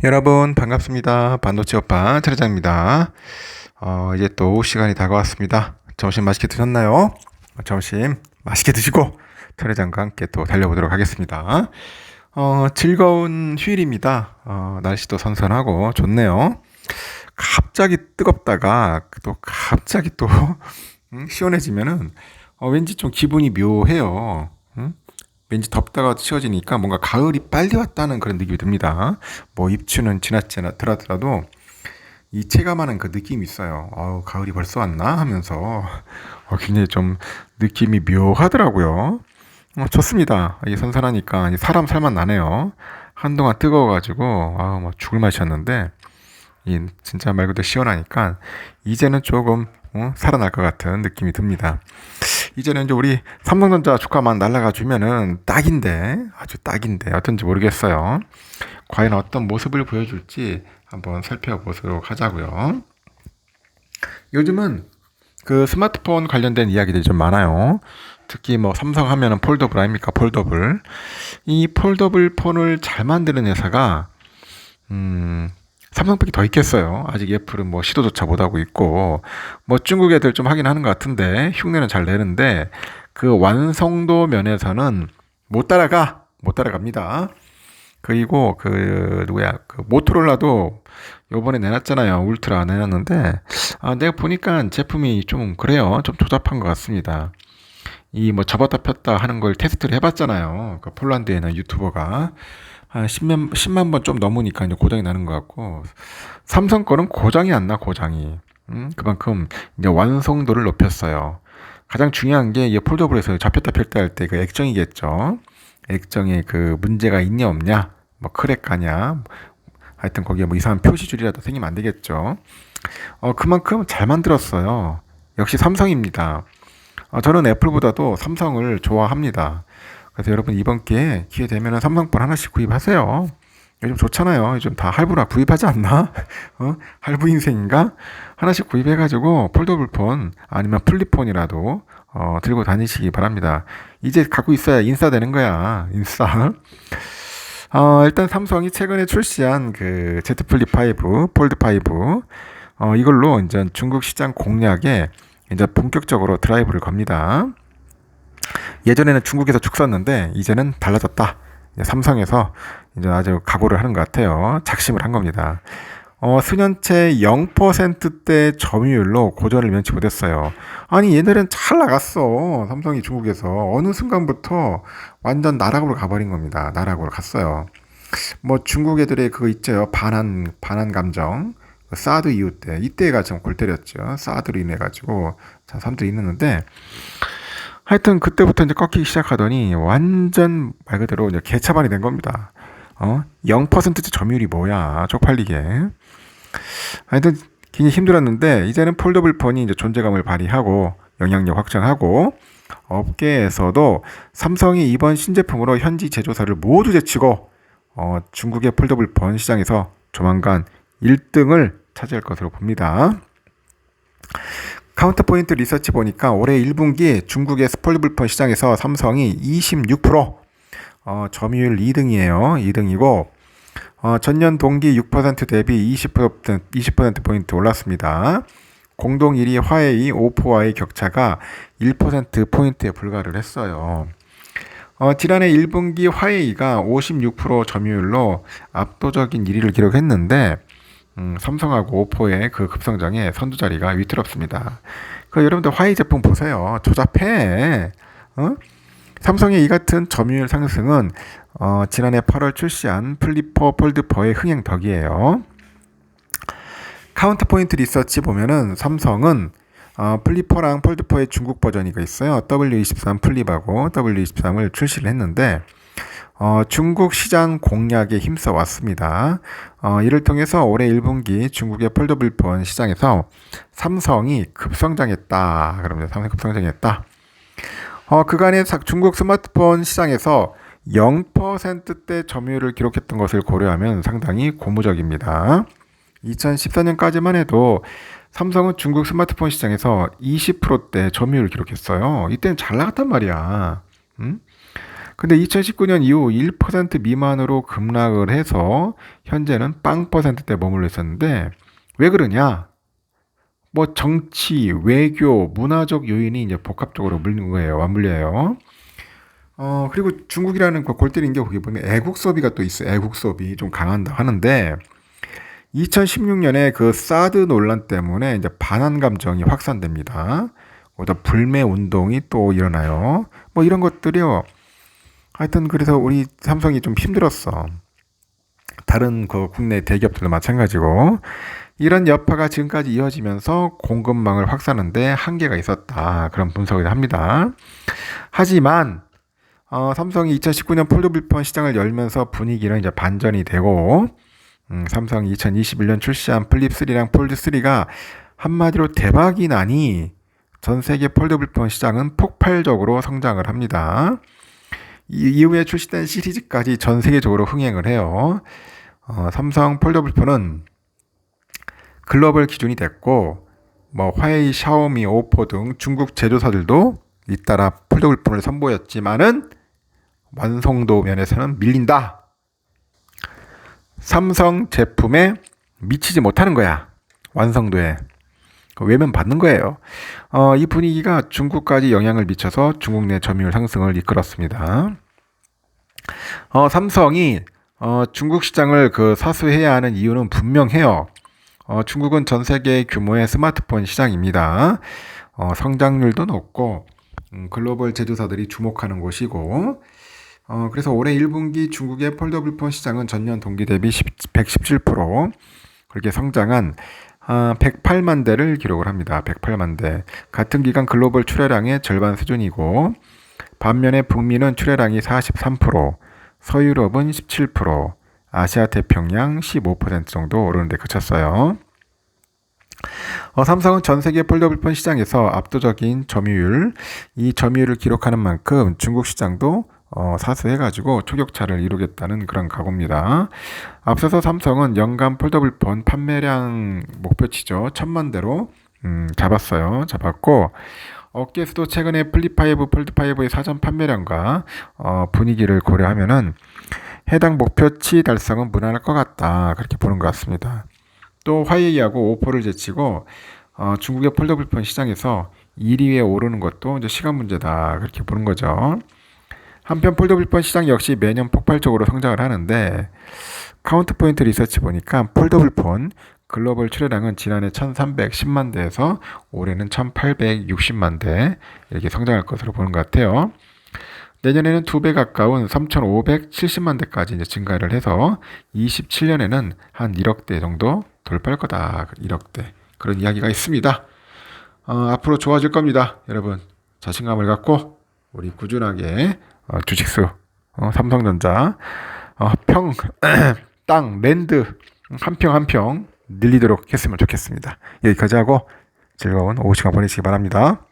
여러분 반갑습니다. 반도체 오빠 차례장입니다. 이제 또 시간이 다가왔습니다. 점심 맛있게 드셨나요? 점심 맛있게 드시고 차례장과 함께 또 달려보도록 하겠습니다. 즐거운 휴일입니다. 날씨도 선선하고 좋네요. 갑자기 뜨겁다가 또 갑자기 또 시원해지면은 왠지 좀 기분이 묘해요. 왠지 덥다가 치워지니까 뭔가 가을이 빨리 왔다는 그런 느낌이 듭니다. 뭐 입추는 지났지 않더라도 이 체감하는 그 느낌이 있어요. 가을이 벌써 왔나 하면서 굉장히 좀 느낌이 묘하더라고요. 좋습니다. 이게 선선하니까 사람 살만 나네요. 한동안 뜨거워가지고 뭐 죽을 맛이었는데 이 진짜 말 그대로 시원하니까 이제는 조금 살아날 것 같은 느낌이 듭니다. 이제는 이제 우리 삼성전자 주가만 날라가 주면은 딱인데 아주 딱인데 어떤지 모르겠어요. 과연 어떤 모습을 보여줄지 한번 살펴보도록 하자고요. 요즘은 그 스마트폰 관련된 이야기들이 좀 많아요. 특히 뭐 삼성 하면은 폴더블 아닙니까? 폴더블. 이 폴더블 폰을 잘 만드는 회사가 삼성밖에 더 있겠어요. 아직 애플은 뭐 시도조차 못하고 있고, 뭐 중국 애들 좀 하긴 하는 것 같은데, 흉내는 잘 내는데, 그 완성도 면에서는 못 따라갑니다. 그리고 그 모토로라도 요번에 내놨잖아요. 울트라 내놨는데, 내가 보니까 제품이 좀 그래요. 좀 조잡한 것 같습니다. 이 뭐 접었다 폈다 하는 걸 테스트를 해봤잖아요. 그 폴란드에 있는 유튜버가. 한 10만 번 좀 넘으니까 이제 고장이 나는 것 같고, 삼성 거는 고장이 안 나, 고장이. 그만큼 이제 완성도를 높였어요. 가장 중요한 게 이 폴더블에서 잡혔다 폈다 할 때 그 액정이겠죠. 액정에 그 문제가 있냐 없냐, 뭐 크랙 가냐, 하여튼 거기에 뭐 이상한 표시줄이라도 생기면 안 되겠죠. 그만큼 잘 만들었어요. 역시 삼성입니다. 저는 애플보다도 삼성을 좋아합니다. 그래서 여러분 이번 기회 되면 삼성폰 하나씩 구입하세요. 요즘 좋잖아요. 요즘 다 할부라 구입하지 않나? 할부 인생인가? 하나씩 구입해가지고 폴더블폰 아니면 플립폰이라도 들고 다니시기 바랍니다. 이제 갖고 있어야 인싸 되는 거야. 인싸. 일단 삼성이 최근에 출시한 그 Z 플립 5, 폴드 5, 이걸로 이제 중국 시장 공략에 이제 본격적으로 드라이브를 겁니다. 예전에는 중국에서 죽 썼는데 이제는 달라졌다. 이제 삼성에서 이제 아주 각오를 하는 것 같아요. 작심을 한 겁니다. 수년째 0%대 점유율로 고전을 면치 못했어요. 아니 얘네는 잘 나갔어. 삼성이 중국에서 어느 순간부터 완전 나락으로 가버린 겁니다. 나락으로 갔어요. 뭐 중국 애들의 그거 있죠. 반한 감정. 그 사드 이후 때 이때가 좀 골 때렸죠. 사드로 인해 가지고 자 사람들이 있는데 하여튼 그때부터 이제 꺾이기 시작하더니 완전 말 그대로 이제 개차반이 된 겁니다. 0%째 점유율이 뭐야 쪽팔리게. 하여튼 굉장히 힘들었는데 이제는 폴더블 폰이 이제 존재감을 발휘하고 영향력 확장하고 업계에서도 삼성이 이번 신제품으로 현지 제조사를 모두 제치고 중국의 폴더블 폰 시장에서 조만간 1등을 차지할 것으로 봅니다. 카운터포인트 리서치 보니까 올해 1분기 중국의 폴더블폰 시장에서 삼성이 26% 점유율 2등이에요. 2등이고 전년 동기 6% 대비 20%포인트 올랐습니다. 공동 1위 화웨이, 오포와의 격차가 1%포인트에 불과를 했어요. 지난해 1분기 화웨이가 56% 점유율로 압도적인 1위를 기록했는데 삼성하고 오포의 그 급성장에 선두자리가 위태롭습니다. 여러분들 화웨이 제품 보세요. 조잡해. 삼성의 이 같은 점유율 상승은 지난해 8월 출시한 플립4 폴드4의 흥행 덕이에요. 카운터포인트 리서치 보면은 삼성은 플립4랑 폴드4의 중국 버전이 있어요. W23 플립하고 W23을 출시를 했는데 중국 시장 공략에 힘써 왔습니다. 이를 통해서 올해 1분기 중국의 폴더블폰 시장에서 삼성이 급성장했다. 그러면 삼성이 급성장했다. 그간의 중국 스마트폰 시장에서 0%대 점유율을 기록했던 것을 고려하면 상당히 고무적입니다. 2014년까지만 해도 삼성은 중국 스마트폰 시장에서 20%대 점유율을 기록했어요. 이때는 잘 나갔단 말이야. 근데 2019년 이후 1% 미만으로 급락을 해서 현재는 0%대 머물러 있었는데 왜 그러냐? 뭐 정치, 외교, 문화적 요인이 이제 복합적으로 물린 거예요. 맞물려요. 그리고 중국이라는 그 골 때리는 게 거기 보면 애국 소비가 또 있어요. 애국 소비 좀 강한다 하는데 2016년에 그 사드 논란 때문에 이제 반한 감정이 확산됩니다. 거기다 불매 운동이 또 일어나요. 뭐 이런 것들이요. 하여튼 그래서 우리 삼성이 좀 힘들었어. 다른 그 국내 대기업들도 마찬가지고 이런 여파가 지금까지 이어지면서 공급망을 확산하는데 한계가 있었다. 그런 분석을 합니다. 하지만 삼성이 2019년 폴더블폰 시장을 열면서 분위기는 이제 반전이 되고 삼성이 2021년 출시한 플립3랑 폴드3가 한마디로 대박이 나니 전 세계 폴더블폰 시장은 폭발적으로 성장을 합니다. 이후에 출시된 시리즈까지 전 세계적으로 흥행을 해요. 삼성 폴더블폰은 글로벌 기준이 됐고 뭐 화웨이, 샤오미, 오포 등 중국 제조사들도 잇따라 폴더블폰을 선보였지만은 완성도 면에서는 밀린다. 삼성 제품에 미치지 못하는 거야. 완성도에. 외면 받는 거예요. 이 분위기가 중국까지 영향을 미쳐서 중국 내 점유율 상승을 이끌었습니다. 삼성이 중국 시장을 사수해야 하는 이유는 분명해요. 중국은 전 세계 규모의 스마트폰 시장입니다. 성장률도 높고 글로벌 제조사들이 주목하는 곳이고 그래서 올해 1분기 중국의 폴더블폰 시장은 전년 동기 대비 117% 그렇게 성장한 108만 대를 기록을 합니다. 108만 대. 같은 기간 글로벌 출하량의 절반 수준이고 반면에 북미는 출하량이 43%, 서유럽은 17%, 아시아 태평양 15% 정도 오르는 데 그쳤어요. 삼성은 전 세계 폴더블폰 시장에서 압도적인 점유율, 이 점유율을 기록하는 만큼 중국 시장도 사수해가지고 초격차를 이루겠다는 그런 각오입니다. 앞서서 삼성은 연간 폴더블폰 판매량 목표치죠. 1000만 대로 잡았고 업계에서도 최근에 플립5, 폴드5의 사전 판매량과 분위기를 고려하면은 해당 목표치 달성은 무난할 것 같다. 그렇게 보는 것 같습니다. 또 화웨이하고 오포를 제치고 중국의 폴더블폰 시장에서 1위에 오르는 것도 이제 시간 문제다. 그렇게 보는 거죠. 한편 폴더블폰 시장 역시 매년 폭발적으로 성장을 하는데 카운트포인트 리서치 보니까 폴더블폰 글로벌 출하량은 지난해 1310만 대에서 올해는 1860만 대 이렇게 성장할 것으로 보는 것 같아요. 내년에는 2배 가까운 3570만 대까지 이제 증가를 해서 27년에는 한 1억 대 정도 돌파할 거다. 1억 대. 그런 이야기가 있습니다. 앞으로 좋아질 겁니다. 여러분 자신감을 갖고 우리 꾸준하게 주식수 삼성전자 땅 랜드 한 평 한 평 늘리도록 했으면 좋겠습니다. 여기까지 하고 즐거운 오후 시간 보내시기 바랍니다.